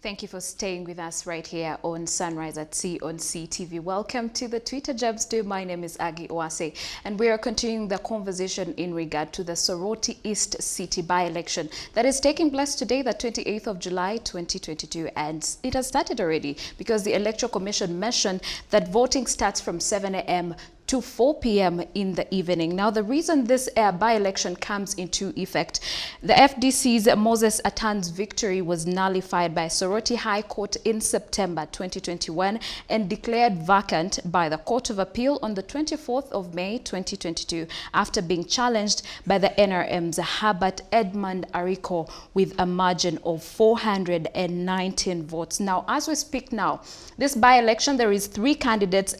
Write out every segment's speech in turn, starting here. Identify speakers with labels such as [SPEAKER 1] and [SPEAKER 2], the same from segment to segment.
[SPEAKER 1] Thank you for staying with us right here on Sunrise at Sea on CTV. Welcome to the Twitter Jabs Do. My name is Agi Oase, and we are continuing the conversation in regard to the Soroti East City by-election that is taking place today, the 28th of July, 2022. And it has started already because the Electoral Commission mentioned that voting starts from 7 a.m. to 4 p.m. in the evening. Now, the reason this by-election comes into effect, the FDC's Moses Attan's victory was nullified by Soroti High Court in September 2021 and declared vacant by the Court of Appeal on the 24th of May 2022 after being challenged by the NRM's Herbert Edmund Ariko with a margin of 419 votes. Now, as we speak now, this by-election, there is 3 candidates.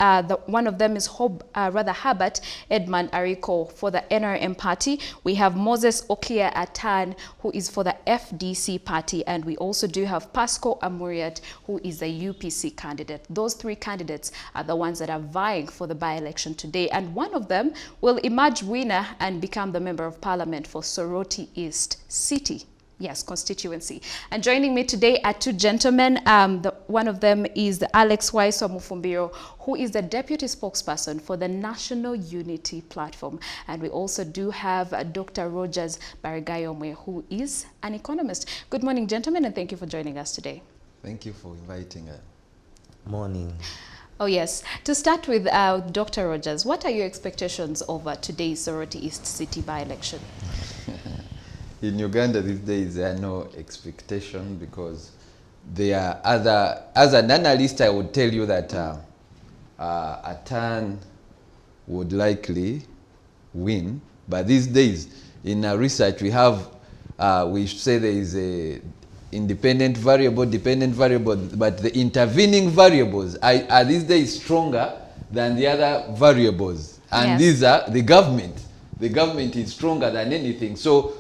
[SPEAKER 1] One of them is Herbert Edmund Ariko for the NRM party. We have Moses Okia Attan, who is for the FDC party, and we also do have Pasco Amuriat, who is the UPC candidate. Those 3 candidates are the ones that are vying for the by-election today, and one of them will emerge winner and become the Member of Parliament for Soroti East City. Yes, constituency. And joining me today are 2 gentlemen. One of them is Alex Waiso Mufumbiro, who is the Deputy Spokesperson for the National Unity Platform. And we also do have Dr. Rogers Barigayomwe, who is an economist. Good morning, gentlemen, and thank you for joining us today.
[SPEAKER 2] Thank you for inviting us.
[SPEAKER 3] Morning.
[SPEAKER 1] Oh, yes. To start with, Dr. Rogers, what are your expectations over today's Soroti East City by-election?
[SPEAKER 2] In Uganda these days, there are no expectation because there are other. As an analyst, I would tell you that Attan would likely win. But these days, in our research, we have we say there is a independent variable, dependent variable, but the intervening variables are these days stronger than the other variables, and yes, these are the government. The government is stronger than anything, so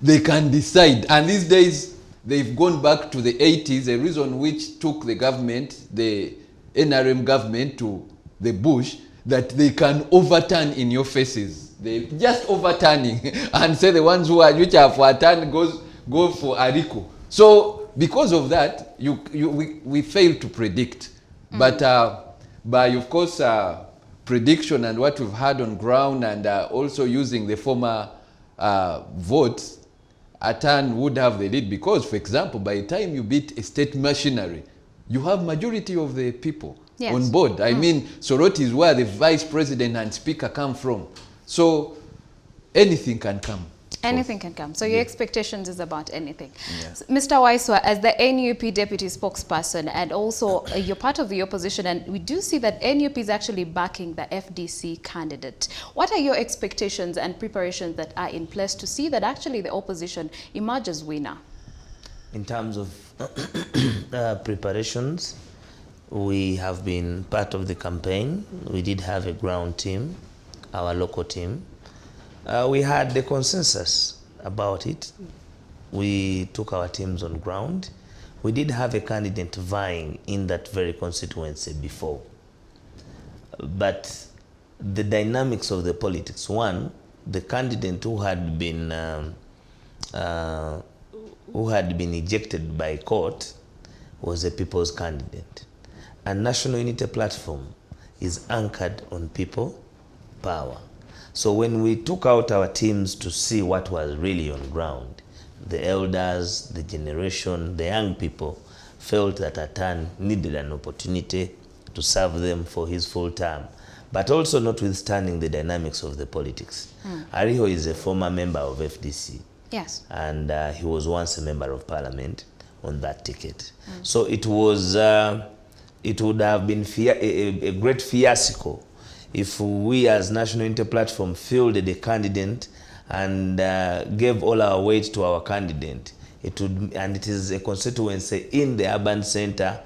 [SPEAKER 2] they can decide. And these days, they've gone back to the 80s, a reason which took the government, the NRM government, to the bush, that they can overturn in your faces. They just overturning and say the ones which are for Attan go for Ariko. So because of that, we fail to predict. But by, of course, prediction and what we've had on ground, and also using the former votes, Attan would have the lead because, for example, by the time you beat a state machinery, you have majority of the people, yes, on board. I mean, Soroti is where the vice president and speaker come from. So anything can come.
[SPEAKER 1] Anything can come. So your expectations is about anything.
[SPEAKER 2] Yeah.
[SPEAKER 1] So, Mr. Waiswa, as the NUP deputy spokesperson, and also you're part of the opposition, and we do see that NUP is actually backing the FDC candidate. What are your expectations and preparations that are in place to see that actually the opposition emerges winner?
[SPEAKER 3] In terms of preparations, we have been part of the campaign. We did have a ground team, our local team. We had the consensus about it. We took our teams on ground. We did have a candidate vying in that very constituency before. But the dynamics of the politics, one, the candidate who had been ejected by court was a people's candidate. And National Unity Platform is anchored on people power. So when we took out our teams to see what was really on ground, the elders, the generation, the young people felt that Attan needed an opportunity to serve them for his full term, but also notwithstanding the dynamics of the politics. Ariko is a former member of FDC.
[SPEAKER 1] Yes.
[SPEAKER 3] And he was once a member of parliament on that ticket. So it was, it would have been a great fiasco if we as National Unity Platform fielded a candidate and gave all our weight to our candidate. And it is a constituency in the urban center,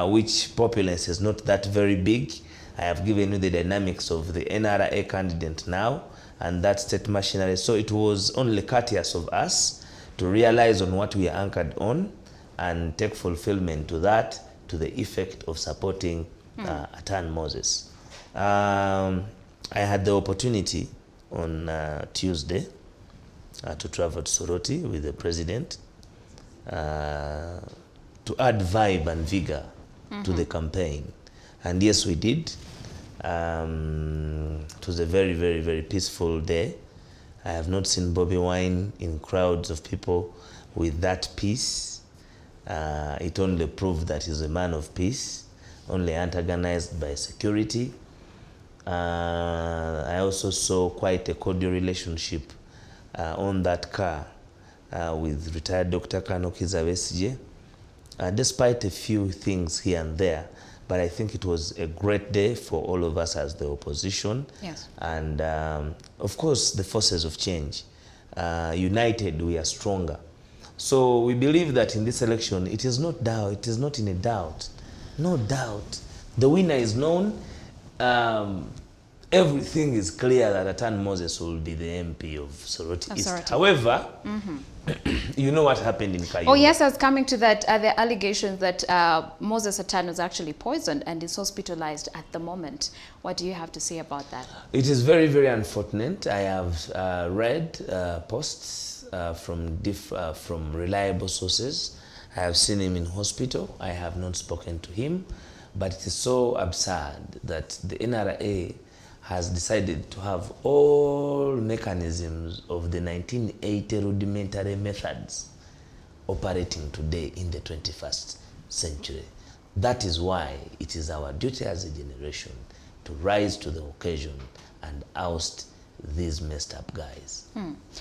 [SPEAKER 3] which populace is not that very big. I have given you the dynamics of the NRA candidate now and that state machinery. So it was only courteous of us to realize on what we are anchored on and take fulfillment to that, to the effect of supporting Attan Moses. I had the opportunity on Tuesday to travel to Soroti with the president to to add vibe and vigor to the campaign. And yes, we did. It was a very, very, very peaceful day. I have not seen Bobby Wine in crowds of people with that peace. It only proved that he's a man of peace, only antagonized by security. I also saw quite a cordial relationship on that car with retired Dr. Kano Kizza Besigye, despite a few things here and there. But I think it was a great day for all of us as the opposition.
[SPEAKER 1] Yes.
[SPEAKER 3] And of course, the forces of change. United, we are stronger. So we believe that in this election, it is not doubt, it is not in a doubt. No doubt. The winner is known. Everything is clear that Attan Moses will be the MP of Soroti East.
[SPEAKER 1] Soroti.
[SPEAKER 3] However, you know what happened in Kayunga.
[SPEAKER 1] Oh yes, I was coming to that. The allegations that Moses Attan was actually poisoned and is hospitalized at the moment. What do you have to say about that?
[SPEAKER 3] It is very, very unfortunate. I have read posts from reliable sources. I have seen him in hospital. I have not spoken to him. But it is so absurd that the NRA has decided to have all mechanisms of the 1980 rudimentary methods operating today in the 21st century. That is why it is our duty as a generation to rise to the occasion and oust these messed up guys.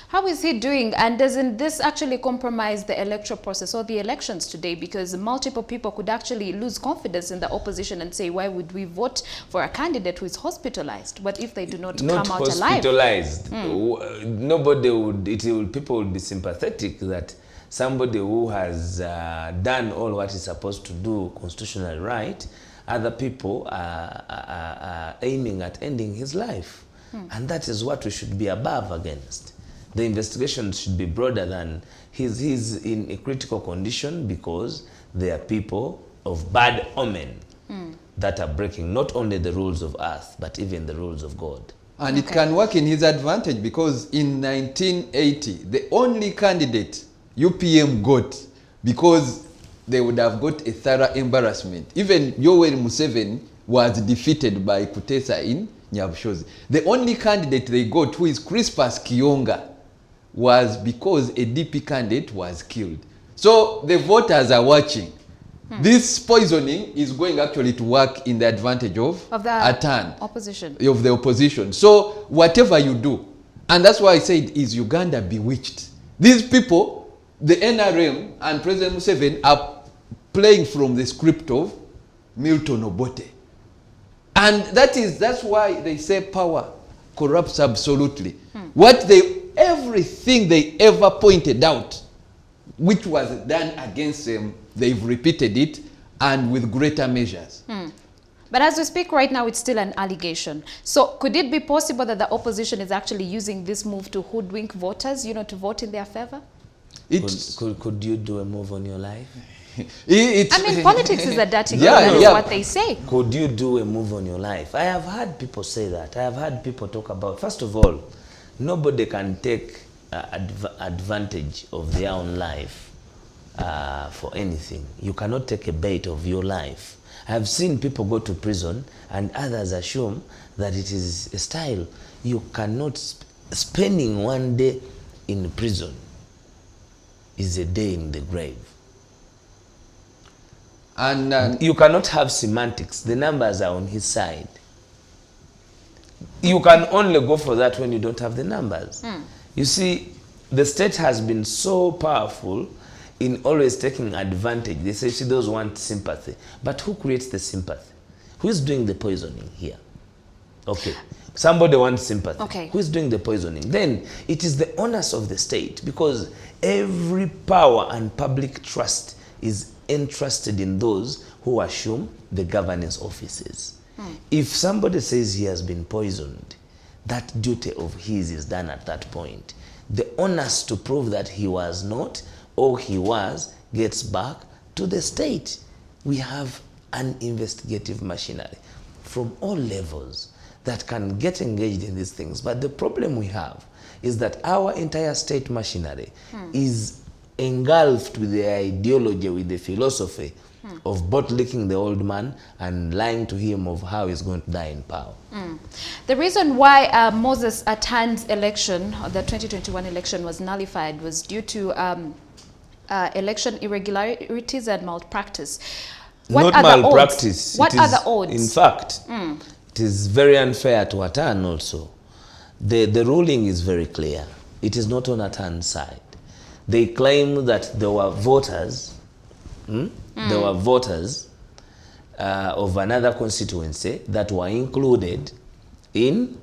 [SPEAKER 1] How is he doing, and doesn't this actually compromise the electoral process or the elections today? Because multiple people could actually lose confidence in the opposition and say, why would we vote for a candidate who is hospitalized? What if they do not come out alive?
[SPEAKER 3] Not hospitalized. Nobody would, people would be sympathetic that somebody who has done all what he's supposed to do, constitutional right, other people are aiming at ending his life. And that is what we should be above against. The investigation should be broader than he's in a critical condition because there are people of bad omen that are breaking not only the rules of earth, but even the rules of God.
[SPEAKER 2] And it can work in his advantage because in 1980, the only candidate UPM got, because they would have got a thorough embarrassment. Even Yoweri Museveni was defeated by Kutesa in Nyabushozi. The only candidate they got, who is Crispus Kionga, was because a DP candidate was killed. So the voters are watching. This poisoning is going actually to work in the advantage of
[SPEAKER 1] the
[SPEAKER 2] Attan,
[SPEAKER 1] opposition.
[SPEAKER 2] Of the opposition. So whatever you do, and that's why I said, is Uganda bewitched? These people, the NRM and President Museveni, are playing from the script of Milton Obote. And that's why they say power corrupts absolutely. Everything they ever pointed out, which was done against them, they've repeated it, and with greater measures.
[SPEAKER 1] But as we speak right now, it's still an allegation. So could it be possible that the opposition is actually using this move to hoodwink voters, to vote in their favor?
[SPEAKER 3] Could you do a move on your life?
[SPEAKER 1] I mean, politics is a dirty game, that is what they say.
[SPEAKER 3] Could you do a move on your life? I have heard people say that. I have heard people talk about, first of all, nobody can take advantage of their own life for anything. You cannot take a bait of your life. I have seen people go to prison and others assume that it is a style. You cannot, spending one day in prison is a day in the grave. And you cannot have semantics. The numbers are on his side. You can only go for that when you don't have the numbers. You see, the state has been so powerful in always taking advantage. They say, see, those want sympathy. But who creates the sympathy? Who is doing the poisoning here? Okay, somebody wants sympathy.
[SPEAKER 1] Okay.
[SPEAKER 3] Who is doing the poisoning? Then it is the onus of the state, because every power and public trust is entrusted in those who assume the governance offices. If somebody says he has been poisoned, that duty of his is done at that point. The onus to prove that he was not or he was gets back to the state. We have an investigative machinery from all levels that can get engaged in these things. But the problem we have is that our entire state machinery is engulfed with the ideology, with the philosophy of bootlicking the old man and lying to him of how he's going to die in power.
[SPEAKER 1] The reason why Moses Attan's election, the 2021 election, was nullified was due to election irregularities and malpractice.
[SPEAKER 3] Not malpractice.
[SPEAKER 1] What are the odds?
[SPEAKER 3] In fact, it is very unfair to Attan also. The ruling is very clear. It is not on Attan's side. They claim that there were voters, there were voters of another constituency that were included in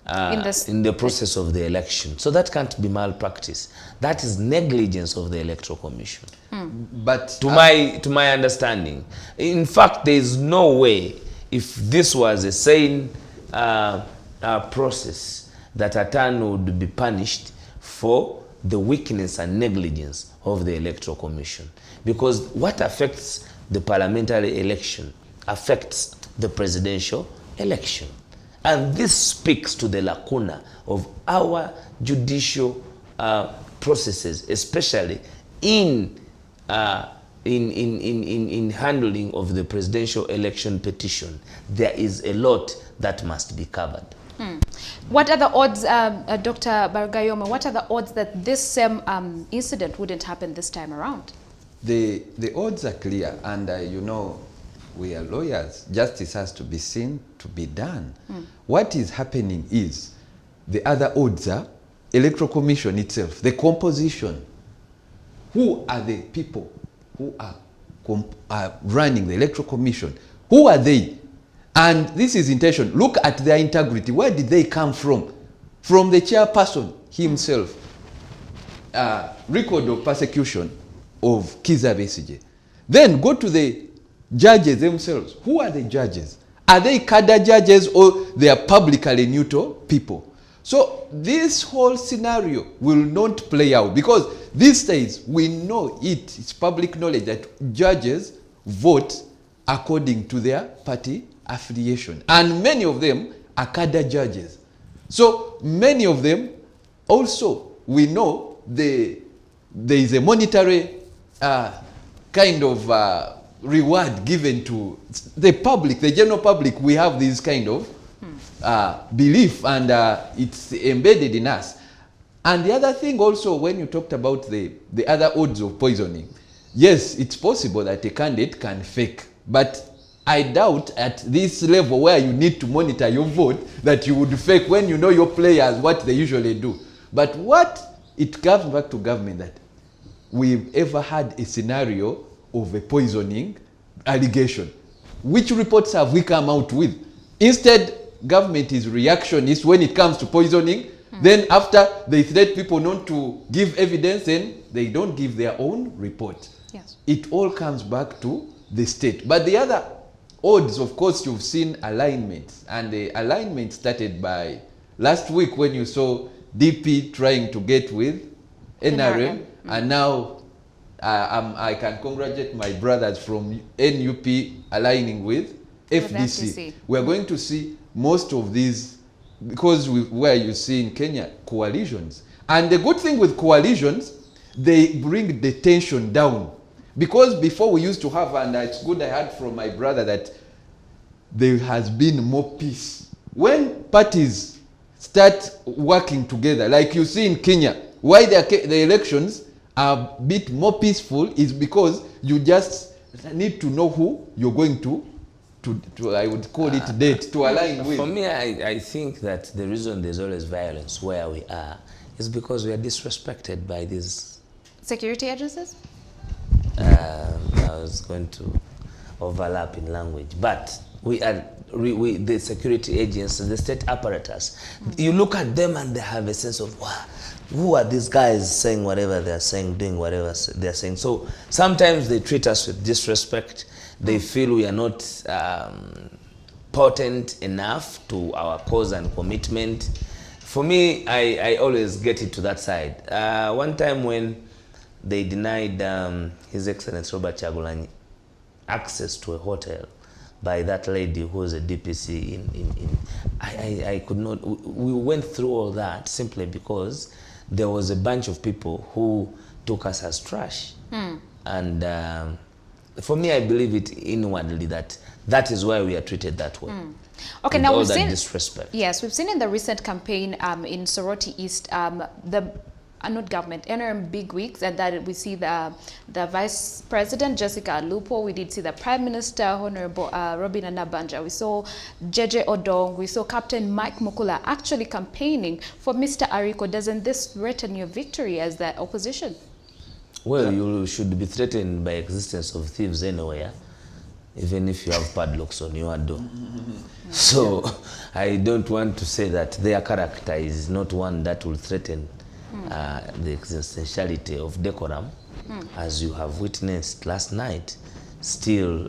[SPEAKER 3] the process of the election. So that can't be malpractice. That is negligence of the Electoral Commission.
[SPEAKER 2] But
[SPEAKER 3] to my understanding, in fact, there is no way, if this was a sane process, that Attan would be punished for the weakness and negligence of the Electoral Commission. Because what affects the parliamentary election affects the presidential election. And this speaks to the lacuna of our judicial processes, especially in handling of the presidential election petition. There is a lot that must be covered.
[SPEAKER 1] What are the odds, Dr. Bargayoma, what are the odds that this same incident wouldn't happen this time around?
[SPEAKER 2] The odds are clear, and you know, we are lawyers. Justice has to be seen to be done. What is happening is the other odds are Electoral Commission itself, the composition. Who are the people who are running the Electoral Commission? Who are they? And this is intention. Look at their integrity. Where did they come from? From the chairperson himself. Record of persecution of Kizza Besigye. Then go to the judges themselves. Who are the judges? Are they cadre judges or they are publicly neutral people? So this whole scenario will not play out because these days we know it's public knowledge that judges vote according to their party affiliation. And many of them are cadre judges. So many of them also, we know there is a monetary kind of reward given to the public, the general public. We have this kind of belief, and it's embedded in us. And the other thing also, when you talked about the other odds of poisoning, yes, it's possible that a candidate can fake, but I doubt at this level where you need to monitor your vote that you would fake when you know your players, what they usually do. But what it comes back to government, that we've ever had a scenario of a poisoning allegation. Which reports have we come out with? Instead, government is reactionist when it comes to poisoning. Then after they threat people not to give evidence, then they don't give their own report.
[SPEAKER 1] Yes.
[SPEAKER 2] It all comes back to the state. But the other odds, of course, you've seen alignments. And the alignment started by last week when you saw DP trying to get with NRM. And now I can congratulate my brothers from NUP aligning with FDC. We're going to see most of these, because where you see in Kenya, coalitions. And the good thing with coalitions, they bring the tension down. Because before we used to have, and it's good I heard from my brother that there has been more peace. When parties start working together, like you see in Kenya, why the elections are a bit more peaceful is because you just need to know who you're going to I would call it date, to align with.
[SPEAKER 3] For me, I think that the reason there's always violence where we are is because we are disrespected by these
[SPEAKER 1] security agencies?
[SPEAKER 3] I was going to overlap in language, but we are the security agencies, the state apparatus. You look at them and they have a sense of, wow, who are these guys saying whatever they're saying, doing whatever they're saying. So sometimes they treat us with disrespect. They feel we are not potent enough to our cause and commitment. For me, I always get it to that side. One time when they denied His Excellency Robert Chagulanyi access to a hotel by that lady who was a DPC I could not, we went through all that simply because there was a bunch of people who took us as trash. And for me, I believe it inwardly that is why we are treated that way.
[SPEAKER 1] Okay,
[SPEAKER 3] with
[SPEAKER 1] now
[SPEAKER 3] all
[SPEAKER 1] we've
[SPEAKER 3] that
[SPEAKER 1] seen
[SPEAKER 3] disrespect.
[SPEAKER 1] Yes, we've seen in the recent campaign in Soroti East not government, NRM bigwigs, and that we see the Vice President Jessica Alupo. We did see the Prime Minister Honorable Robin Nabanja. We saw JJ Odong. We saw Captain Mike Mukula actually campaigning for Mr. Ariko. Doesn't this threaten your victory as the opposition?
[SPEAKER 3] Well, you should be threatened by existence of thieves anywhere, even if you have padlocks on your door. So I don't want to say that their character is not one that will threaten the existentiality of decorum, as you have witnessed last night. Still,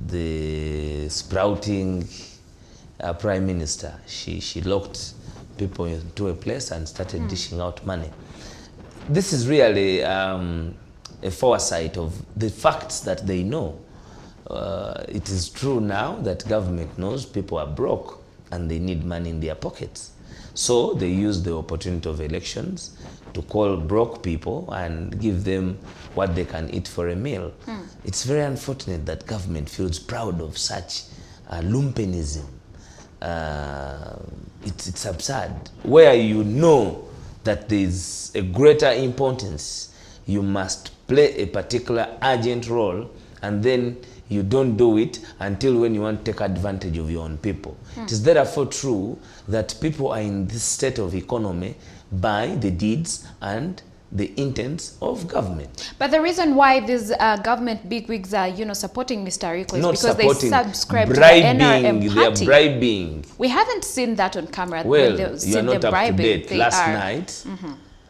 [SPEAKER 3] the sprouting Prime Minister, she locked people into a place and started dishing out money. This is really a foresight of the facts that they know. It is true now that government knows people are broke and they need money in their pockets. So they use the opportunity of elections to call broke people and give them what they can eat for a meal. It's very unfortunate that government feels proud of such lumpenism. It's absurd. Where you know that there's a greater importance, you must play a particular urgent role, and then you don't do it until when you want to take advantage of your own people. It is therefore true that people are in this state of economy by the deeds and the intents of government.
[SPEAKER 1] But the reason why these government bigwigs are, supporting Mr. Ariko is
[SPEAKER 3] Not
[SPEAKER 1] because
[SPEAKER 3] supporting,
[SPEAKER 1] they subscribe to the
[SPEAKER 3] bribing,
[SPEAKER 1] NRM party.
[SPEAKER 3] they are bribing.
[SPEAKER 1] We haven't seen that on camera.
[SPEAKER 3] Well,
[SPEAKER 1] when
[SPEAKER 3] you are not up to date. Last
[SPEAKER 1] night.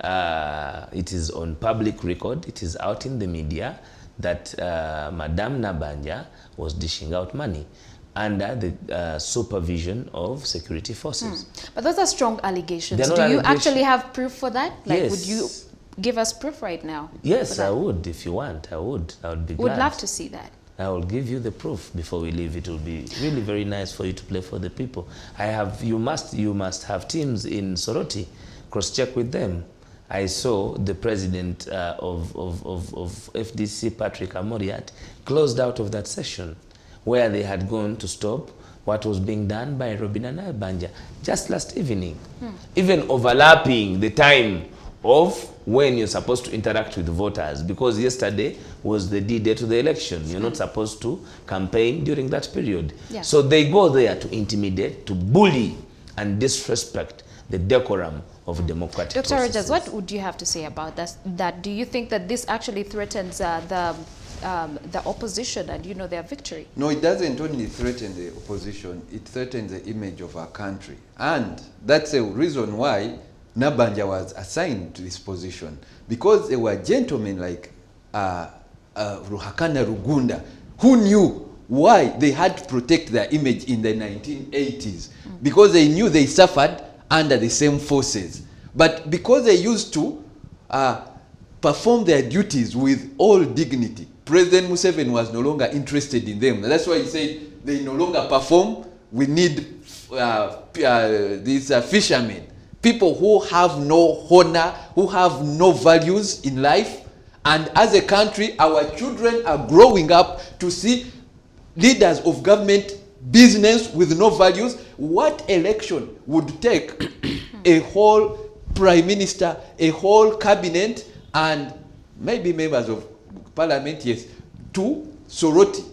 [SPEAKER 3] night, it is on public record, it is out in the media that Madame Nabanja was dishing out money under the supervision of security forces.
[SPEAKER 1] But those are strong allegations.
[SPEAKER 3] They're not
[SPEAKER 1] Do you
[SPEAKER 3] allegations.
[SPEAKER 1] actually have proof for that? Like,
[SPEAKER 3] Yes.
[SPEAKER 1] would you give us proof right now?
[SPEAKER 3] Yes, I would. If you want, I would. I would be glad.
[SPEAKER 1] Would love to see that.
[SPEAKER 3] I will give you the proof before we leave. It will be really very nice for you to play for the people. You must have teams in Soroti. Cross-check with them. I saw the president of FDC, Patrick Amoriat, closed out of that session where they had gone to stop what was being done by Robin Nabanja just last evening. Even overlapping the time of when you're supposed to interact with voters, because yesterday was the D-Day to the election. You're not supposed to campaign during that period.
[SPEAKER 1] Yeah.
[SPEAKER 3] So they go there to intimidate, to bully and disrespect the decorum of democratic
[SPEAKER 1] Dr.
[SPEAKER 3] processes.
[SPEAKER 1] Rogers, what would you have to say about that? Do you think that this actually threatens the opposition and their victory?
[SPEAKER 2] No, it doesn't only threaten the opposition, it threatens the image of our country. And that's a reason why Nabanja was assigned to this position. Because they were gentlemen like Ruhakana Rugunda, who knew why they had to protect their image in the 1980s. Because they knew they suffered under the same forces. But because they used to perform their duties with all dignity, President Museveni was no longer interested in them. That's why he said they no longer perform. We need these fishermen, people who have no honor, who have no values in life. And as a country, our children are growing up to see leaders of government business with no values. What election would take a whole prime minister, a whole cabinet, and maybe members of parliament, yes, to Soroti?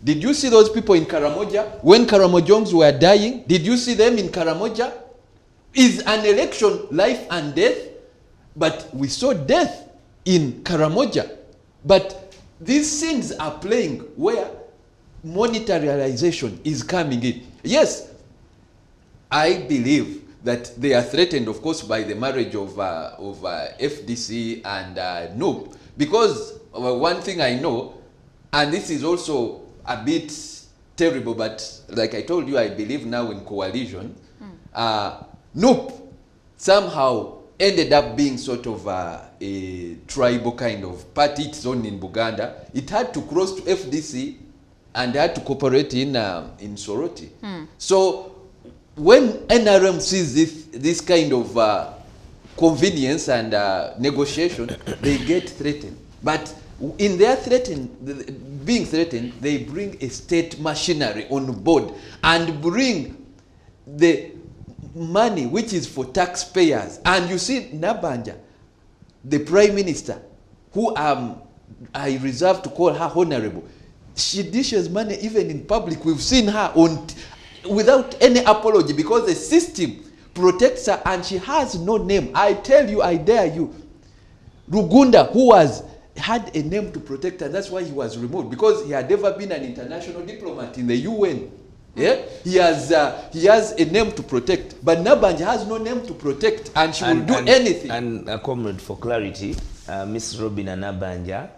[SPEAKER 2] Did you see those people in Karamoja? When Karamojongs were dying, did you see them in Karamoja? Is an election life and death? But we saw death in Karamoja. But these scenes are playing where monetarialization is coming in. Yes, I believe that they are threatened, of course, by the marriage of FDC and NOP. Because one thing I know, and this is also a bit terrible, but like I told you, I believe now in coalition. NOP somehow ended up being sort of a tribal kind of party. It's own in Buganda. It had to cross to FDC and had to cooperate in Soroti. So when NRM sees this kind of convenience and negotiation, they get threatened. But in their being threatened, they bring a state machinery on board and bring the money which is for taxpayers. And you see Nabanja, the Prime Minister, who I reserve to call her honorable, she dishes money even in public. We've seen her without any apology, because the system protects her and she has no name. I tell you, I dare you, Rugunda, who had a name to protect her, that's why he was removed, because he had never been an international diplomat in the UN. Yeah, he has a name to protect, but Nabanja has no name to protect, and she will do anything.
[SPEAKER 3] And comrade, for clarity, Miss Robina Nabanja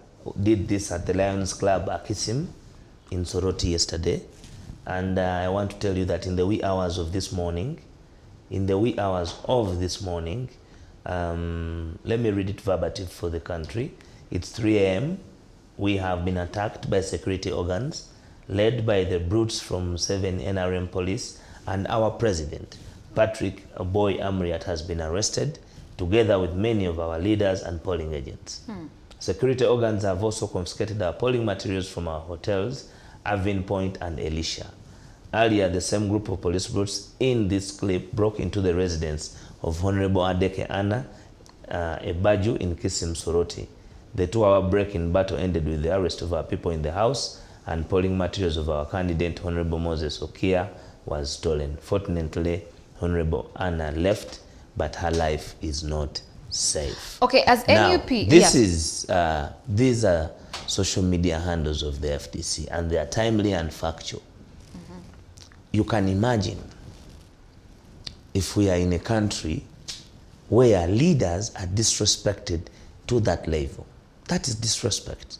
[SPEAKER 3] did this at the Lions Club Akisim in Soroti yesterday, and I want to tell you that in the wee hours of this morning, let me read it verbatim for the country. It's 3 a.m. We have been attacked by security organs led by the brutes from 7 NRM police, and our president, Patrick Boy Amriat, has been arrested together with many of our leaders and polling agents. Security organs have also confiscated our polling materials from our hotels, Avin Point and Elisha. Earlier, the same group of police brutes in this clip broke into the residence of Honorable Adeke Anna Ebaju in Kisim, Soroti. The 2-hour break-in battle ended with the arrest of our people in the house, and polling materials of our candidate, Honorable Moses Okia, was stolen. Fortunately, Honorable Anna left, but her life is not safe.
[SPEAKER 1] Okay, as
[SPEAKER 3] now,
[SPEAKER 1] NUP,
[SPEAKER 3] these are social media handles of the FDC, and they are timely and factual. You can imagine if we are in a country where leaders are disrespected to that level. That is disrespect.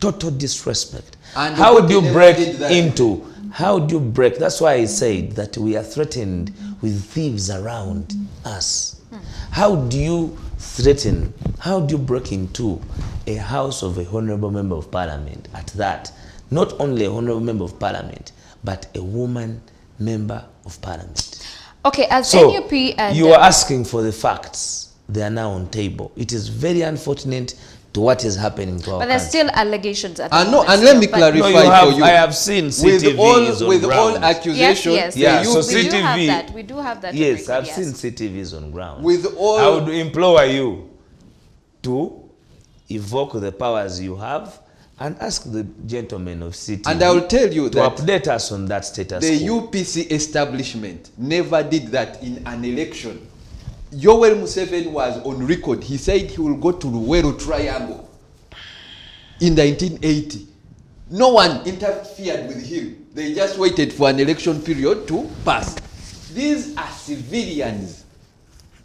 [SPEAKER 3] Total disrespect. And how do you break into, that's why I said that we are threatened with thieves around us. How do you break into a house of a honorable member of parliament at that? Not only a honorable member of parliament, but a woman member of parliament.
[SPEAKER 1] Okay, as
[SPEAKER 3] so
[SPEAKER 1] NUP and
[SPEAKER 3] you are asking for the facts. They are now on table. It is very unfortunate to what is happening to our
[SPEAKER 1] But there's
[SPEAKER 3] country.
[SPEAKER 1] still allegations at the
[SPEAKER 2] No,
[SPEAKER 1] moment.
[SPEAKER 2] and let me clarify for you.
[SPEAKER 3] I have seen CTVs
[SPEAKER 2] with all accusations.
[SPEAKER 1] Yes,
[SPEAKER 3] yeah, so
[SPEAKER 1] we do have
[SPEAKER 3] CTV,
[SPEAKER 1] that. We do have that.
[SPEAKER 3] yes,
[SPEAKER 1] Ariko,
[SPEAKER 3] I've seen CTVs on ground.
[SPEAKER 2] With all,
[SPEAKER 3] I would implore you to evoke the powers you have and ask the gentlemen of CTV
[SPEAKER 2] and I will tell you
[SPEAKER 3] to
[SPEAKER 2] that
[SPEAKER 3] update us on that status
[SPEAKER 2] the
[SPEAKER 3] quo.
[SPEAKER 2] UPC establishment never did that in an election. Yoweri Museveni was on record. He said he will go to Luweero Triangle in 1980. No one interfered with him. They just waited for an election period to pass. These are civilians.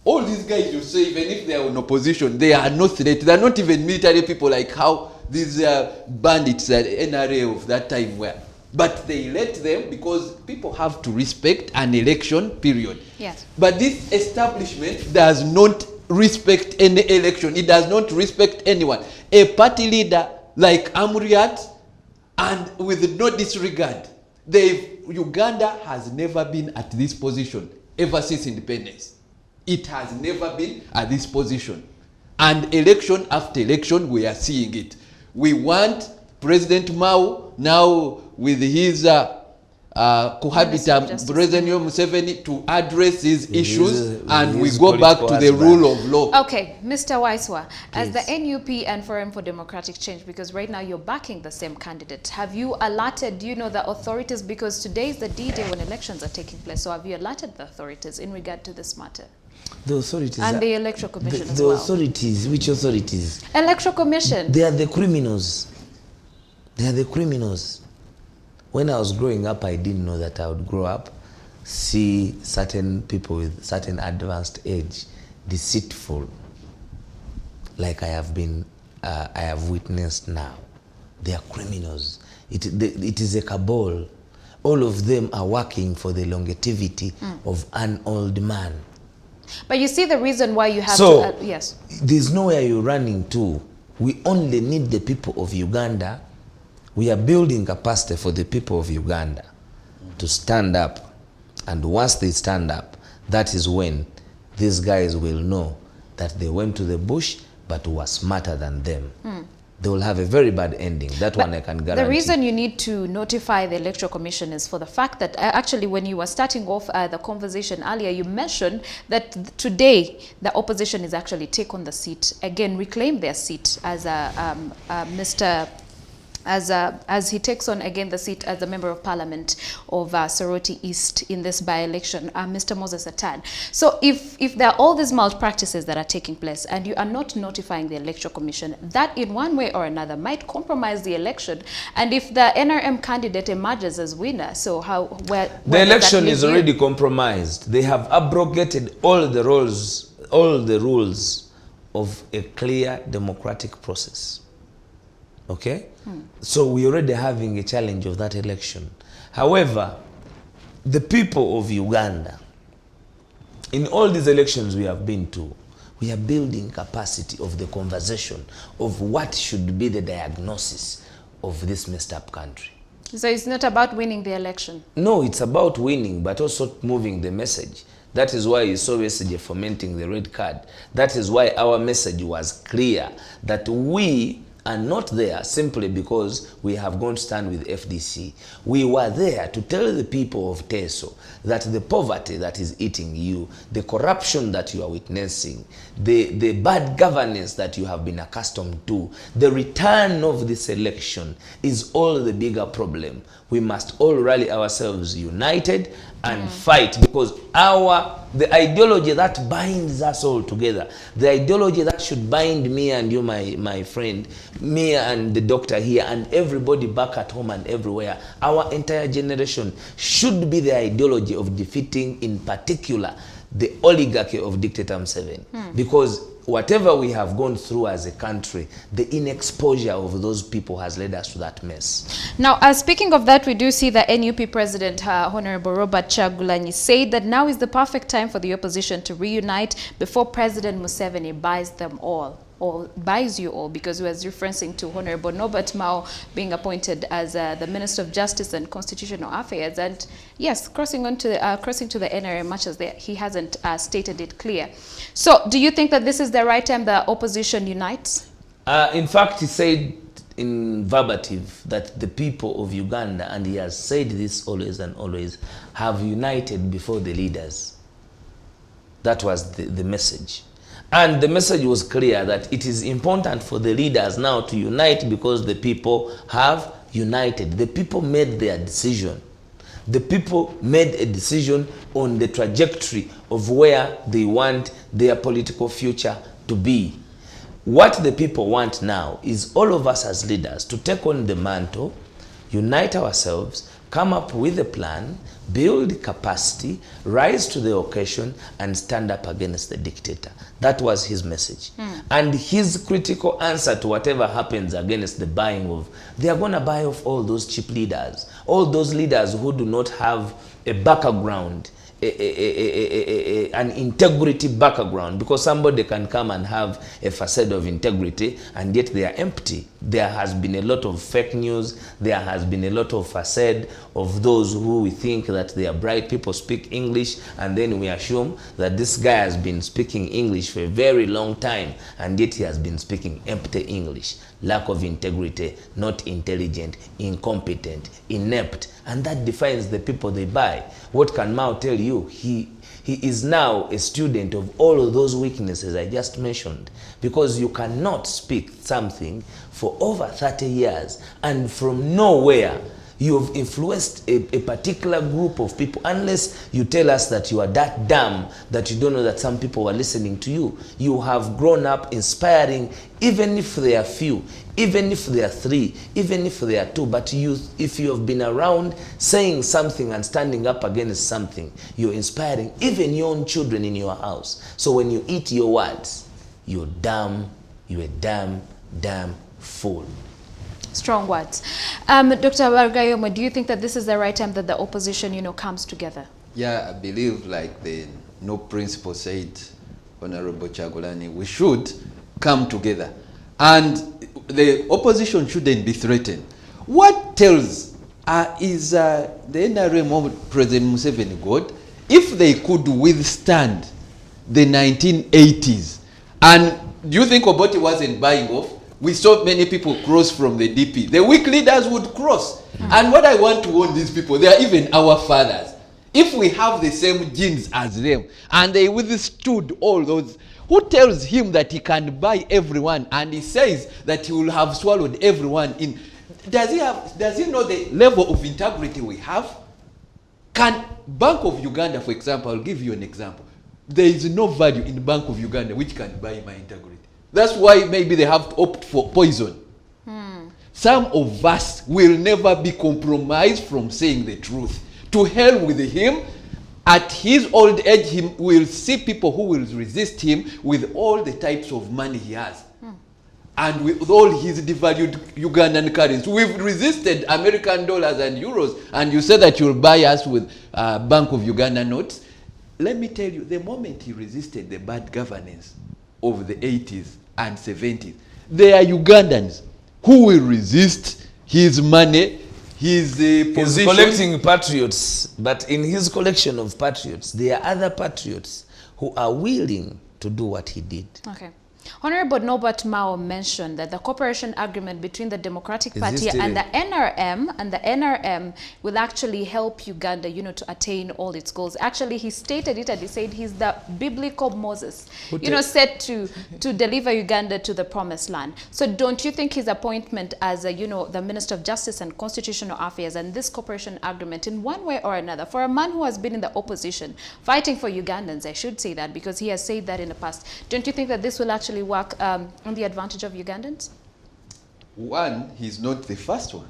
[SPEAKER 2] All these guys you say, even if they are in opposition, they are no threat. They are not even military people like how these bandits at NRA of that time were. But they let them because people have to respect an election period.
[SPEAKER 1] Yes.
[SPEAKER 2] But this establishment does not respect any election. It does not respect anyone. A party leader like Amriat, and with no disregard, Uganda has never been at this position ever since independence. It has never been at this position. And election after election, we are seeing it. We want President Mao, now with his cohabitant President Museveni, to address these issues, and we go back to the rule of law.
[SPEAKER 1] Okay, Mr. Waiswa, as the NUP and Forum for Democratic Change, because right now you're backing the same candidate, have you alerted, do you know, the authorities, because today is the D-Day when elections are taking place, so have you alerted the authorities in regard to this matter?
[SPEAKER 3] The authorities
[SPEAKER 1] and the Electoral Commission as
[SPEAKER 3] the
[SPEAKER 1] well.
[SPEAKER 3] authorities, which authorities?
[SPEAKER 1] Electoral Commission.
[SPEAKER 3] They are the criminals. They are the criminals. When I was growing up, I didn't know that I would grow up, see certain people with certain advanced age, deceitful, like I have witnessed now. They are criminals. It is a cabal. All of them are working for the longevity of an old man.
[SPEAKER 1] But you see the reason why you have
[SPEAKER 3] to...
[SPEAKER 1] yes.
[SPEAKER 3] There's nowhere you're running to. We only need the people of Uganda. We are building capacity for the people of Uganda to stand up And once they stand up, that is when these guys will know that they went to the bush but were smarter than them. They will have a very bad ending. That one I can guarantee.
[SPEAKER 1] The reason you need to notify the Electoral Commission is for the fact that actually when you were starting off the conversation earlier, you mentioned that today the opposition is actually take on the seat, again reclaim their seat as as he takes on again the seat as a member of parliament of Soroti East in this by-election, Mr. Moses Attan. So if there are all these malpractices that are taking place and you are not notifying the Electoral Commission, that in one way or another might compromise the election. And if the NRM candidate emerges as winner, so where
[SPEAKER 3] the election is already compromised. They have abrogated all the rules of a clear democratic process. Okay? So we're already having a challenge of that election. However, the people of Uganda, in all these elections we have been to, we are building capacity of the conversation of what should be the diagnosis of this messed up country.
[SPEAKER 1] So it's not about winning the election?
[SPEAKER 3] No, it's about winning, but also moving the message. That is why you saw yesterday fomenting the red card. That is why our message was clear, that we are not there simply because we have gone to stand with FDC. We were there to tell the people of Teso that the poverty that is eating you, the corruption that you are witnessing, the bad governance that you have been accustomed to, the return of this election is all the bigger problem. We must all rally ourselves united and fight, because the ideology that binds us all together, the ideology that should bind me and you, my friend, me and the doctor here, and everybody back at home and everywhere, our entire generation, should be the ideology of defeating, in particular, the oligarchy of dictator Museveni. Because whatever we have gone through as a country, the inexposure of those people has led us to that mess.
[SPEAKER 1] Now, speaking of that, we do see the NUP President, Honorable Robert Chagulanyi, said that now is the perfect time for the opposition to reunite before President Museveni buys them all, or buys you all, because he was referencing to Honorable Norbert Mao being appointed as the Minister of Justice and Constitutional Affairs, and yes, crossing to the NRM, much as he hasn't stated it clear. So, do you think that this is the right time the opposition unites?
[SPEAKER 3] In fact, he said in verbative that the people of Uganda, and he has said this always and always, have united before the leaders. That was the message. And the message was clear that it is important for the leaders now to unite because the people have united. The people made their decision. The people made a decision on the trajectory of where they want their political future to be. What the people want now is all of us as leaders to take on the mantle, unite ourselves, come up with a plan, build capacity, rise to the occasion, and stand up against the dictator. That was his message. And his critical answer to whatever happens against the buying of, they are going to buy off all those cheap leaders, all those leaders who do not have a background, an integrity background, because somebody can come and have a facade of integrity and yet they are empty. There has been a lot of fake news. There has been a lot of facade of those who we think that they are bright people, speak English, and then we assume that this guy has been speaking English for a very long time and yet he has been speaking empty English. Lack of integrity, not intelligent, incompetent, inept, and that defines the people they buy. What can Mao tell you? He is now a student of all of those weaknesses I just mentioned, because you cannot speak something for over 30 years and from nowhere you've influenced a particular group of people, unless you tell us that you are that dumb that you don't know that some people are listening to you. You have grown up inspiring, even if they are few, even if they are 3, even if they are 2, but if you have been around saying something and standing up against something, you're inspiring even your own children in your house. So when you eat your words, you're a damn fool.
[SPEAKER 1] Strong words. Dr. Wargayomo, do you think that this is the right time that the opposition, comes together?
[SPEAKER 2] Yeah, I believe, like the no principle said, Honorable Chagulanyi, we should come together. And the opposition shouldn't be threatened. What tells is the NRM of President Museveni God? if they could withstand the 1980s, and do you think Obote wasn't buying off? We saw many people cross from the DP. The weak leaders would cross. And what I want to warn these people, they are even our fathers. If we have the same genes as them, and they withstood all those, who tells him that he can buy everyone, and he says that he will have swallowed everyone in? Does he know the level of integrity we have? Can Bank of Uganda, for example, I'll give you an example. There is no value in Bank of Uganda which can buy my integrity. That's why maybe they have to opt for poison. Some of us will never be compromised from saying the truth. To hell with him. At his old age, he will see people who will resist him with all the types of money he has. And with all his devalued Ugandan currency. We've resisted American dollars and euros, and you say that you'll buy us with Bank of Uganda notes. Let me tell you, the moment he resisted the bad governance of the 80s and 70s, there are Ugandans who will resist his money, his position.
[SPEAKER 3] He's collecting patriots, but in his collection of patriots, there are other patriots who are willing to do what he did.
[SPEAKER 1] Okay. Honorable Norbert Mao mentioned that the cooperation agreement between the Democratic Party and the NRM will actually help Uganda, to attain all its goals. Actually, he stated it and he said he's the biblical Moses, set to deliver Uganda to the promised land. So don't you think his appointment as, the Minister of Justice and Constitutional Affairs and this cooperation agreement in one way or another, for a man who has been in the opposition, fighting for Ugandans, I should say that because he has said that in the past, don't you think that this will actually work on the advantage of Ugandans?
[SPEAKER 2] One, he's not the first one.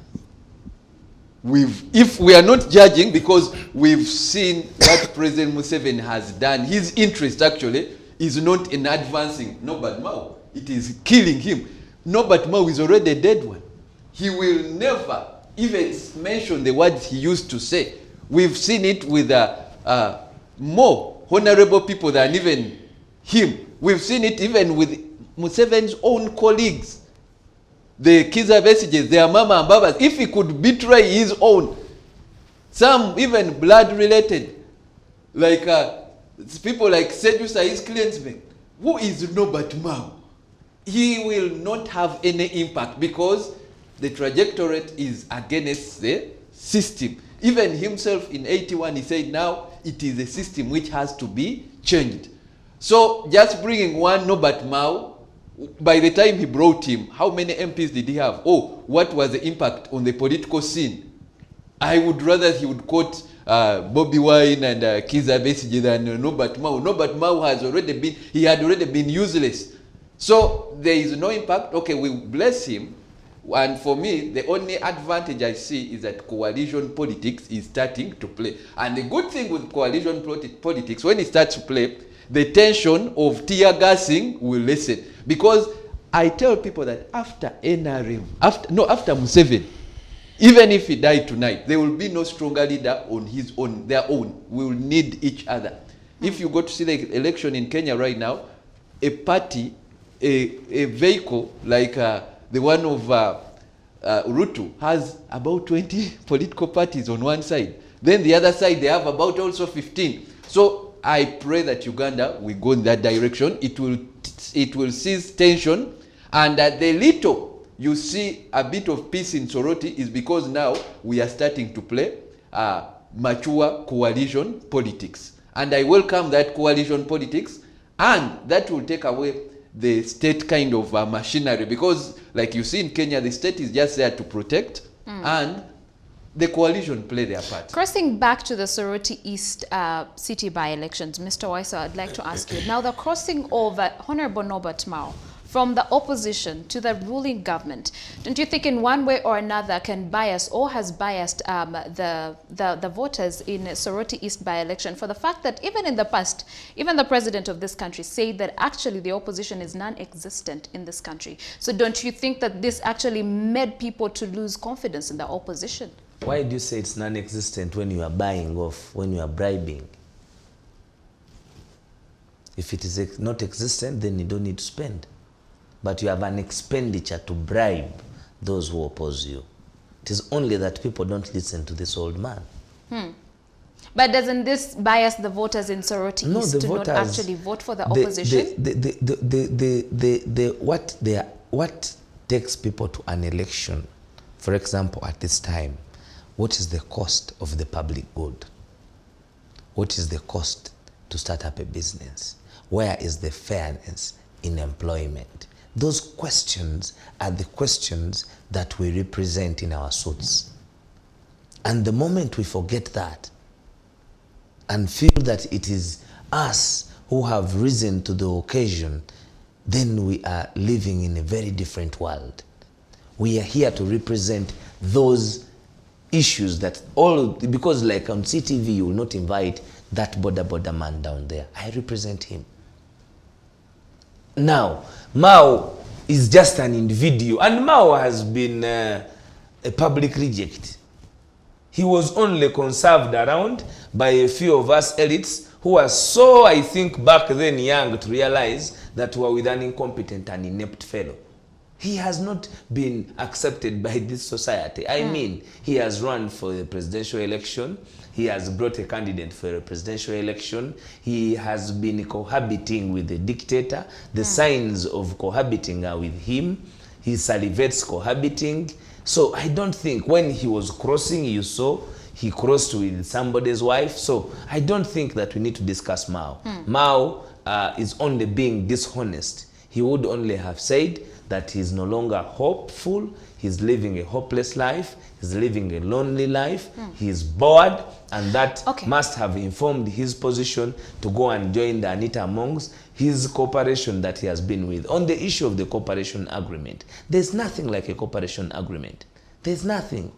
[SPEAKER 2] If we are not judging, because we've seen what President Museveni has done, his interest actually is not in advancing Norbert Mao. It is killing him. Norbert Mao is already a dead one. He will never even mention the words he used to say. We've seen it with more honorable people than even him. We've seen it even with Museveni's own colleagues. The Kiza Besiges, their mama and babas. If he could betray his own, some even blood related, like people like Sedusa, his clansmen. Who is Norbert Mao? He will not have any impact because the trajectory is against the system. Even himself in 81, he said now it is a system which has to be changed. So just bringing one Norbert Mao, by the time he brought him, how many MPs did he have? Oh, what was the impact on the political scene? I would rather he would quote Bobby Wine and Kiza Besigye than Norbert Mao. Norbert Mao had already been useless. So there is no impact. Okay, we bless him. And for me, the only advantage I see is that coalition politics is starting to play. And the good thing with coalition politics, when it starts to play, the tension of tear gassing will lessen. Because I tell people that after NRM, after Museveni, even if he died tonight, there will be no stronger leader on their own. We will need each other. If you go to see the election in Kenya right now, a party, a vehicle like the one of Ruto has about 20 political parties on one side. Then the other side, they have about also 15. So I pray that Uganda will go in that direction. It will cease tension, and that the little you see a bit of peace in Soroti is because now we are starting to play mature coalition politics. And I welcome that coalition politics, and that will take away the state kind of machinery, because like you see in Kenya, the state is just there to protect, and the coalition play their part.
[SPEAKER 1] Crossing back to the Soroti East city by-elections, Mr. Waisa, I'd like to ask you, now the crossing over Honorable Norbert Mao from the opposition to the ruling government, don't you think in one way or another can bias or has biased the voters in Soroti East by-election, for the fact that even in the past, even the president of this country said that actually the opposition is non-existent in this country. So don't you think that this actually made people to lose confidence in the opposition?
[SPEAKER 3] Why do you say it's non-existent when you are buying off, when you are bribing? If it is not existent, then you don't need to spend. But you have an expenditure to bribe those who oppose you. It is only that people don't listen to this old man.
[SPEAKER 1] But doesn't this bias the voters in Soroti East to not actually vote for the opposition?
[SPEAKER 3] What takes people to an election, for example, at this time, what is the cost of the public good? What is the cost to start up a business? Where is the fairness in employment? Those questions are the questions that we represent in our suits. And the moment we forget that and feel that it is us who have risen to the occasion, then we are living in a very different world. We are here to represent those issues that because like on CTV, you will not invite that border man down there. I represent him. Now, Mao is just an individual, and Mao has been a public reject. He was only conserved around by a few of us elites who were so, I think, back then young to realize that we were with an incompetent and inept fellow. He has not been accepted by this society. I mean, he has run for the presidential election. He has brought a candidate for a presidential election. He has been cohabiting with the dictator. The signs of cohabiting are with him. He salivates cohabiting. So I don't think when he was crossing, you saw, he crossed with somebody's wife. So I don't think that we need to discuss Mao. Mao is only being dishonest. He would only have said that he's no longer hopeful, he's living a hopeless life, he's living a lonely life, he's bored, and that must have informed his position to go and join the Anita amongst his cooperation that he has been with. On the issue of the cooperation agreement, there's nothing like a cooperation agreement. There's nothing.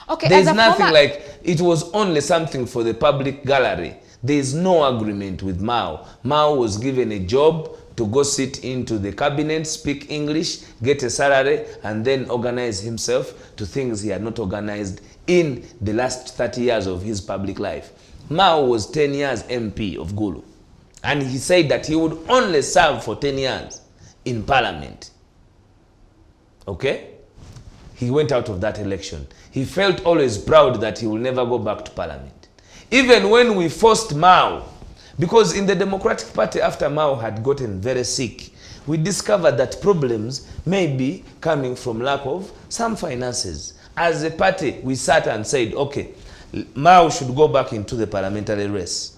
[SPEAKER 1] Okay,
[SPEAKER 3] there's nothing like, it was only something for the public gallery. There's no agreement with Mao. Mao was given a job to go sit into the cabinet, speak English, get a salary, and then organize himself to things he had not organized in the last 30 years of his public life. Mao was 10 years MP of Gulu. And he said that he would only serve for 10 years in parliament. Okay? He went out of that election. He felt always proud that he will never go back to parliament. Even when we forced Mao, because in the Democratic Party, after Mao had gotten very sick, we discovered that problems may be coming from lack of some finances. As a party, we sat and said, okay, Mao should go back into the parliamentary race.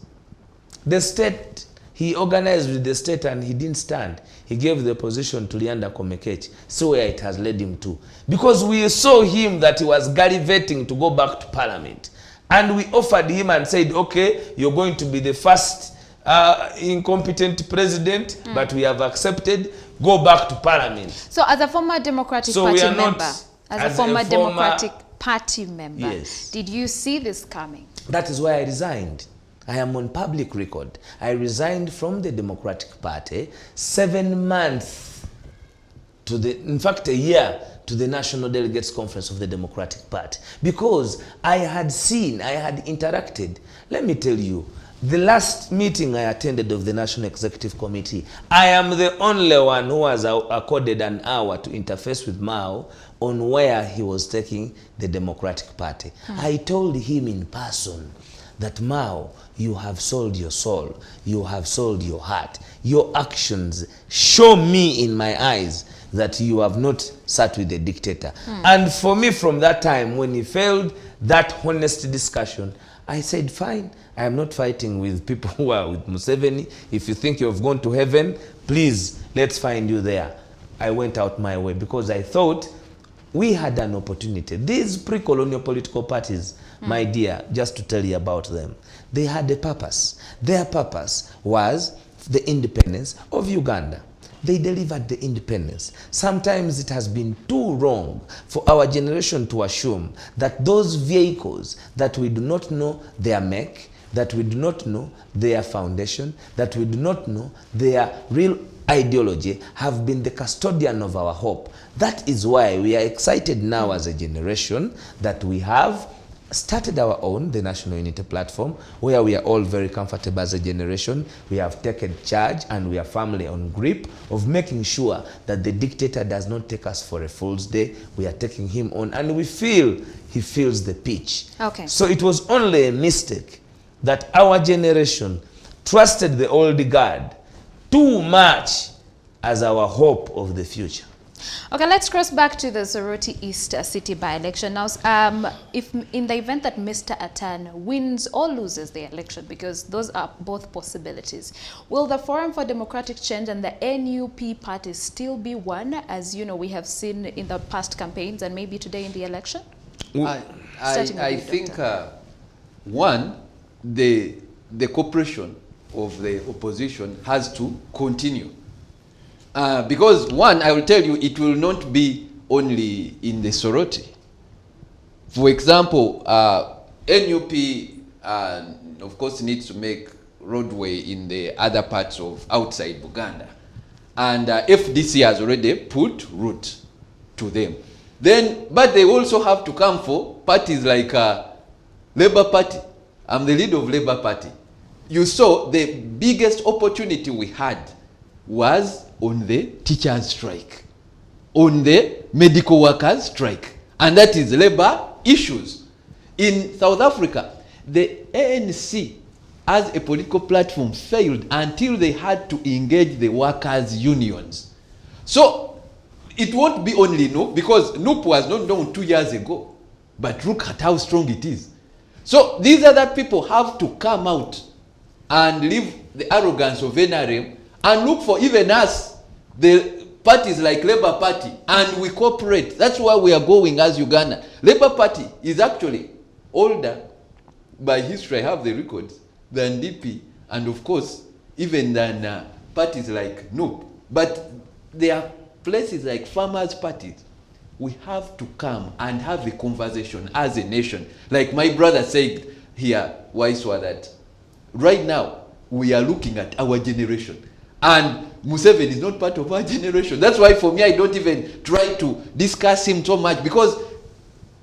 [SPEAKER 3] The state, he organized with the state and he didn't stand. He gave the position to Lianda Komekech. So where it has led him to. Because we saw him that he was gallivanting to go back to parliament. And we offered him and said, okay, you're going to be the first incompetent president, but we have accepted, go back to parliament.
[SPEAKER 1] So as a former Democratic Party member,
[SPEAKER 3] yes,
[SPEAKER 1] did you see this coming?
[SPEAKER 3] That is why I resigned. I am on public record. I resigned from the Democratic Party 7 months to in fact a year to the National Delegates Conference of the Democratic Party, because I had interacted. Let me tell you, the last meeting I attended of the National Executive Committee, I am the only one who was accorded an hour to interface with Mao on where he was taking the Democratic Party. I told him in person that, Mao, you have sold your soul, you have sold your heart. Your actions show me in my eyes that you have not sat with the dictator. And for me, from that time, when he failed that honest discussion, I said, fine, I am not fighting with people who are with Museveni. If you think you have gone to heaven, please, let's find you there. I went out my way because I thought we had an opportunity. These pre-colonial political parties, my dear, just to tell you about them, they had a purpose. Their purpose was the independence of Uganda. They delivered the independence. Sometimes it has been too wrong for our generation to assume that those vehicles that we do not know their make, that we do not know their foundation, that we do not know their real ideology, have been the custodian of our hope. That is why we are excited now as a generation that we have started our own, the National Unity Platform, where we are all very comfortable as a generation. We have taken charge and we are firmly on grip of making sure that the dictator does not take us for a fool's day. We are taking him on and we feel he feels the pitch.
[SPEAKER 1] Okay.
[SPEAKER 3] So it was only a mistake that our generation trusted the old guard too much as our hope of the future.
[SPEAKER 1] Okay, let's cross back to the Soroti East City by-election. Now, if in the event that Mr. Attan wins or loses the election, because those are both possibilities, will the Forum for Democratic Change and the NUP party still be one, as you know we have seen in the past campaigns and maybe today in the election?
[SPEAKER 2] I think one, the cooperation of the opposition has to continue. Because one, I will tell you, it will not be only in the Soroti. For example, NUP, of course, needs to make roadway in the other parts of outside Buganda. And FDC has already put route to them. Then, but they also have to come for parties like Labour Party. I'm the leader of Labour Party. You saw the biggest opportunity we had was on the teachers' strike, on the medical workers' strike, and that is labor issues. In South Africa, the ANC as a political platform failed until they had to engage the workers' unions. So it won't be only NUP, because NUP was not known 2 years ago, but look at how strong it is. So these other people have to come out and leave the arrogance of NRM and look for even us, the parties like Labour Party, and we cooperate. That's why we are going as Uganda. Labour Party is actually older by history, I have the records, than DP, and of course, even than parties like NUP. But there are places like farmers' parties. We have to come and have a conversation as a nation. Like my brother said here, Waiswa, that right now we are looking at our generation. And Museveni is not part of our generation. That's why for me, I don't even try to discuss him so much, because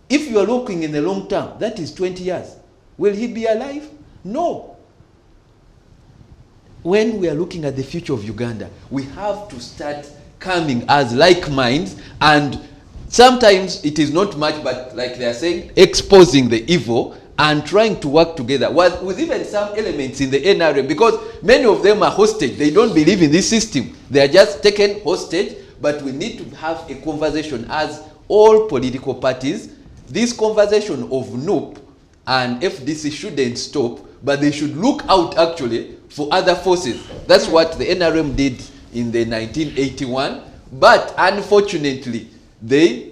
[SPEAKER 2] if you are looking in the long term, that is 20 years. Will he be alive? No. When we are looking at the future of Uganda, we have to start coming as like minds, and sometimes it is not much, but like they are saying, exposing the evil and trying to work together with even some elements in the NRM, because many of them are hostage. They don't believe in this system. They are just taken hostage, but we need to have a conversation as all political parties. This conversation of NUP and FDC shouldn't stop, but they should look out actually for other forces. That's what the NRM did in the 1981, but unfortunately, they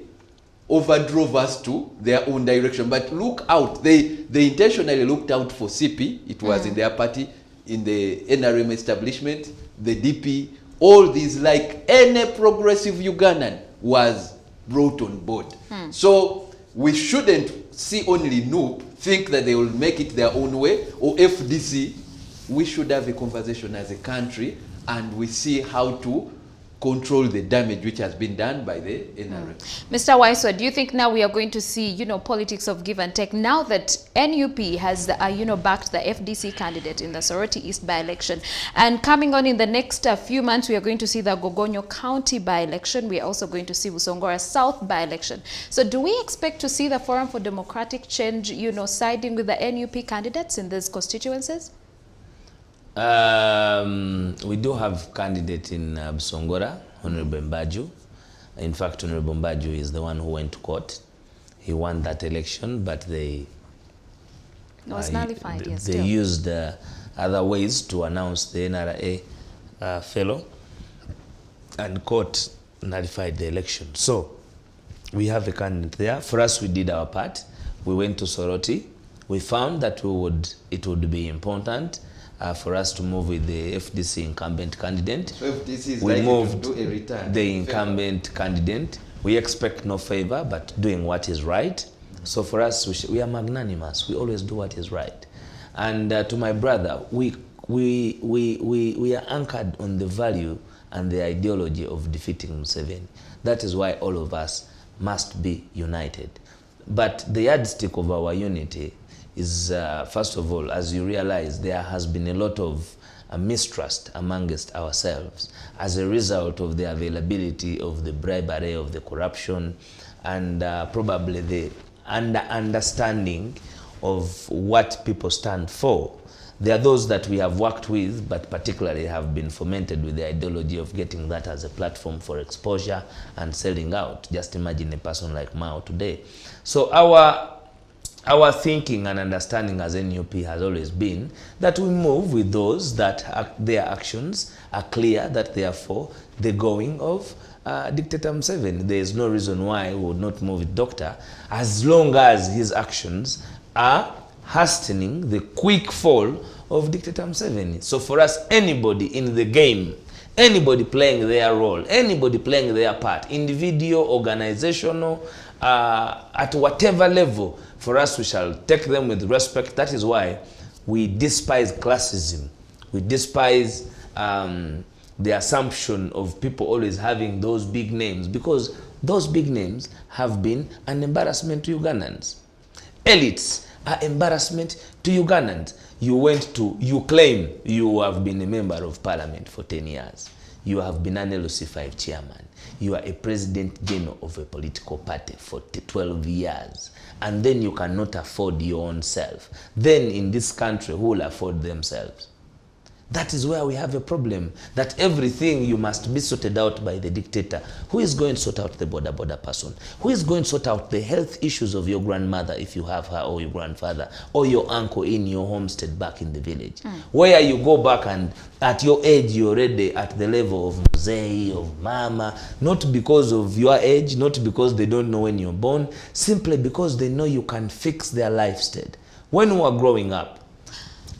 [SPEAKER 2] overdrove us to their own direction. But look out, they intentionally looked out for CP. It was in their party, in the NRM establishment, the DP, all these, like any progressive Ugandan was brought on board. So we shouldn't see only NUP, think that they will make it their own way, or FDC. We should have a conversation as a country, and we see how to control the damage which has been done by the NRM.
[SPEAKER 1] Mr. Waiswa, do you think now we are going to see, politics of give and take, now that NUP has, backed the FDC candidate in the Soroti East by-election, and coming on in the next few months, we are going to see the Gogonyo County by-election. We are also going to see Busongora South by-election. So do we expect to see the Forum for Democratic Change, siding with the NUP candidates in these constituencies?
[SPEAKER 3] We do have candidate in Busongora, Honorable Mbaju. In fact, Honorable Mbaju is the one who went to court. He won that election, but they
[SPEAKER 1] nullified. Yes,
[SPEAKER 3] they used other ways to announce the NRA fellow, and court nullified the election. So we have a candidate there. For us, we did our part. We went to Soroti. We found that it would be important for us to move with the FDC incumbent candidate.
[SPEAKER 2] So FDC is
[SPEAKER 3] we
[SPEAKER 2] likely
[SPEAKER 3] moved
[SPEAKER 2] to do a return.
[SPEAKER 3] The incumbent candidate. We expect no favor, but doing what is right. So for us, we are magnanimous. We always do what is right. And to my brother, we are anchored on the value and the ideology of defeating Museveni. That is why all of us must be united. But the yardstick of our unity is, first of all, as you realize, there has been a lot of mistrust amongst ourselves as a result of the availability of the bribery, of the corruption, and probably the understanding of what people stand for. There are those that we have worked with, but particularly have been fomented with the ideology of getting that as a platform for exposure and selling out. Just imagine a person like Mao today. So our thinking and understanding as NUP has always been that we move with those that their actions are clear, that they are for the going of Dictator Museveni. There is no reason why we would not move with Doctor, as long as his actions are hastening the quick fall of Dictator Museveni. So for us, anybody in the game, anybody playing their role, anybody playing their part, individual, organizational, at whatever level, for us we shall take them with respect. That is why we despise classism. We despise the assumption of people always having those big names, because those big names have been an embarrassment to Ugandans. Elites are embarrassment to Ugandans. You claim you have been a member of parliament for 10 years. You have been an LC5 chairman. You are a president general of a political party for 12 years. And then you cannot afford your own self. Then in this country, who will afford themselves? That is where we have a problem, that everything you must be sorted out by the dictator. Who is going to sort out the border person? Who is going to sort out the health issues of your grandmother, if you have her, or your grandfather, or your uncle in your homestead back in the village? Where you go back and at your age, you're already at the level of mzee, of mama, not because of your age, not because they don't know when you're born, simply because they know you can fix their lifestyle. When we were growing up,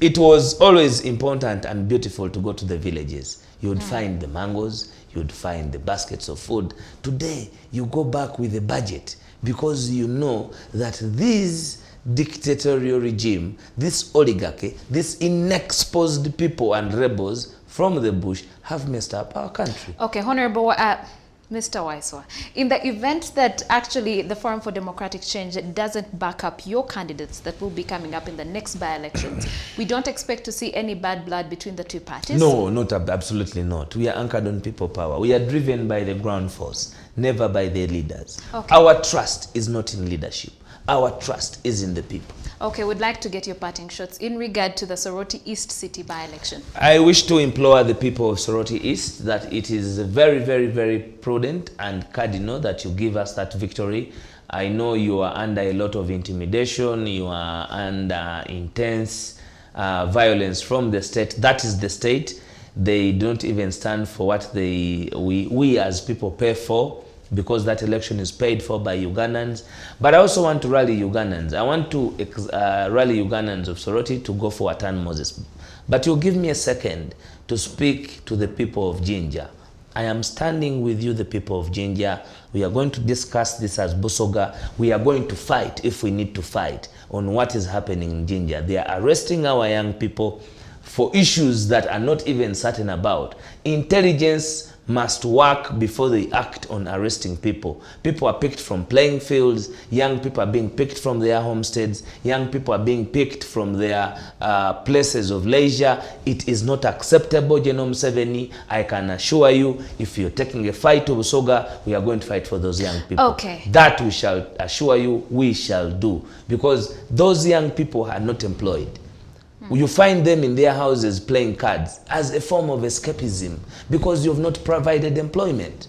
[SPEAKER 3] it was always important and beautiful to go to the villages. You would find the mangoes, you would find the baskets of food. Today, you go back with a budget because you know that this dictatorial regime, this oligarchy, this inexposed people and rebels from the bush have messed up our country.
[SPEAKER 1] Okay, Honorable Mr. Waiswa, in the event that actually the Forum for Democratic Change doesn't back up your candidates that will be coming up in the next by-elections, we don't expect to see any bad blood between the two parties?
[SPEAKER 3] No, absolutely not. We are anchored on people power. We are driven by the ground force, never by the leaders.
[SPEAKER 1] Okay.
[SPEAKER 3] Our trust is not in leadership. Our trust is in the people.
[SPEAKER 1] Okay, we'd like to get your parting shots in regard to the Soroti East City by-election.
[SPEAKER 3] I wish to implore the people of Soroti East that it is very, very, very prudent and cardinal that you give us that victory. I know you are under a lot of intimidation, you are under intense violence from the state. That is the state. They don't even stand for what we as people pay for, because that election is paid for by Ugandans. But I also want to rally Ugandans. I want to rally Ugandans of Soroti to go for Attan Moses. But you'll give me a second to speak to the people of Jinja. I am standing with you, the people of Jinja. We are going to discuss this as Busoga. We are going to fight, if we need to fight, on what is happening in Jinja. They are arresting our young people for issues that are not even certain about. Intelligence must work before they act on arresting people. People are picked from playing fields. Young people are being picked from their homesteads. Young people are being picked from their places of leisure. It is not acceptable, General Museveni. I can assure you, if you're taking a fight to Busoga, we are going to fight for those young people.
[SPEAKER 1] Okay.
[SPEAKER 3] That we shall assure you we shall do, because those young people are not employed. You find them in their houses playing cards as a form of escapism, because you have not provided employment.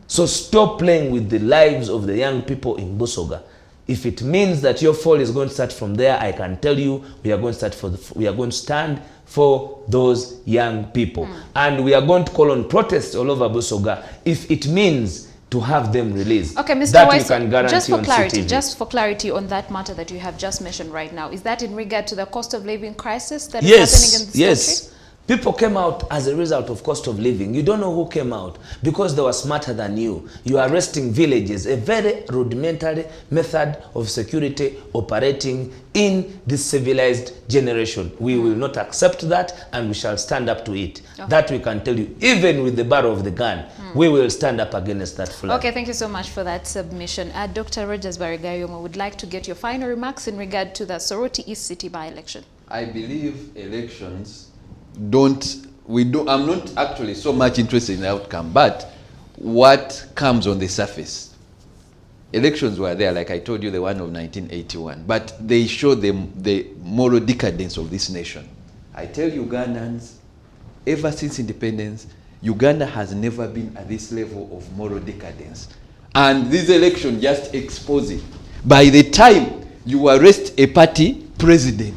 [SPEAKER 3] So stop playing with the lives of the young people in Busoga. If it means that your fall is going to start from there, I can tell you we are going to stand for those young people. And we are going to call on protests all over Busoga if it means to have them released.
[SPEAKER 1] Okay, Mr.
[SPEAKER 3] That
[SPEAKER 1] Weiss,
[SPEAKER 3] we can guarantee
[SPEAKER 1] just for clarity on that matter that you have just mentioned right now, is that in regard to the cost of living crisis that is happening in this country?
[SPEAKER 3] People came out as a result of cost of living. You don't know who came out because they were smarter than you. You are arresting villages, a very rudimentary method of security operating in this civilized generation. We will not accept that, and we shall stand up to it. Okay. That we can tell you, even with the barrel of the gun, we will stand up against that flag.
[SPEAKER 1] Okay, thank you so much for that submission. Dr. Rogers Barigayoma would like to get your final remarks in regard to the Soroti East City by-election.
[SPEAKER 2] I believe elections I'm not actually so much interested in the outcome, but what comes on the surface. elections were there, like I told you, the one of 1981, but they show the moral decadence of this nation. I tell Ugandans, ever since independence, Uganda has never been at this level of moral decadence. And this election just exposes it. By the time you arrest a party president,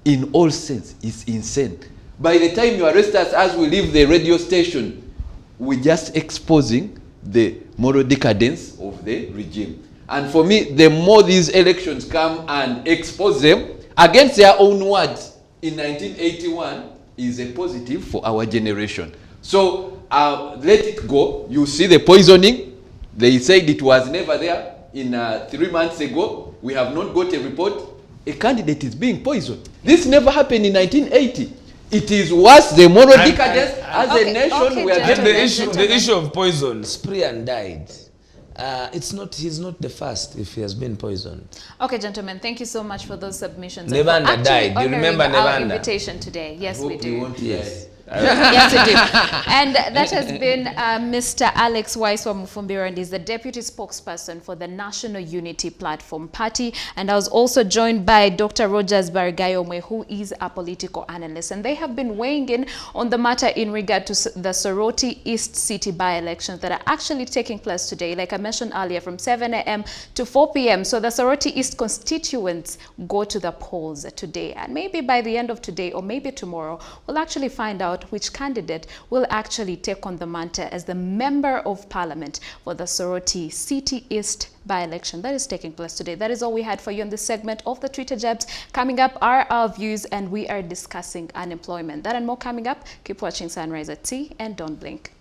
[SPEAKER 2] in all sense, it's insane. By the time you arrest us as we leave the radio station, we're just exposing the moral decadence of the regime. And for me, the more these elections come and expose them against their own words in 1981 is a positive for our generation. So let it go. You see the poisoning. They said it was never there. In 3 months ago, we have not got a report. A candidate is being poisoned. This never happened in 1980. It is worse, the moral decadence as a nation. We are
[SPEAKER 3] the issue of poison. Sprian died. He's not the first if he has been poisoned.
[SPEAKER 1] Okay, gentlemen, thank you so much for those submissions.
[SPEAKER 3] Nevanda died. Do you remember Nevanda?
[SPEAKER 1] Our invitation today. Yes, we do.
[SPEAKER 3] Yes.
[SPEAKER 1] Yes, we do. And that has been Mr. Alex Waiswa-Mufumbira, and is the deputy spokesperson for the National Unity Platform Party. And I was also joined by Dr. Rogers Barigayomwe, who is a political analyst. And they have been weighing in on the matter in regard to the Soroti East City by-elections that are actually taking place today, like I mentioned earlier, from 7 a.m. to 4 p.m. So the Soroti East constituents go to the polls today. And maybe by the end of today, or maybe tomorrow, we'll actually find out which candidate will actually take on the mantle as the Member of Parliament for the Soroti City East by-election that is taking place today. That is all we had for you in this segment of the Twitter Jabs. Coming up are our views, and we are discussing unemployment. That and more coming up. Keep watching Sunrise at Tea, and don't blink.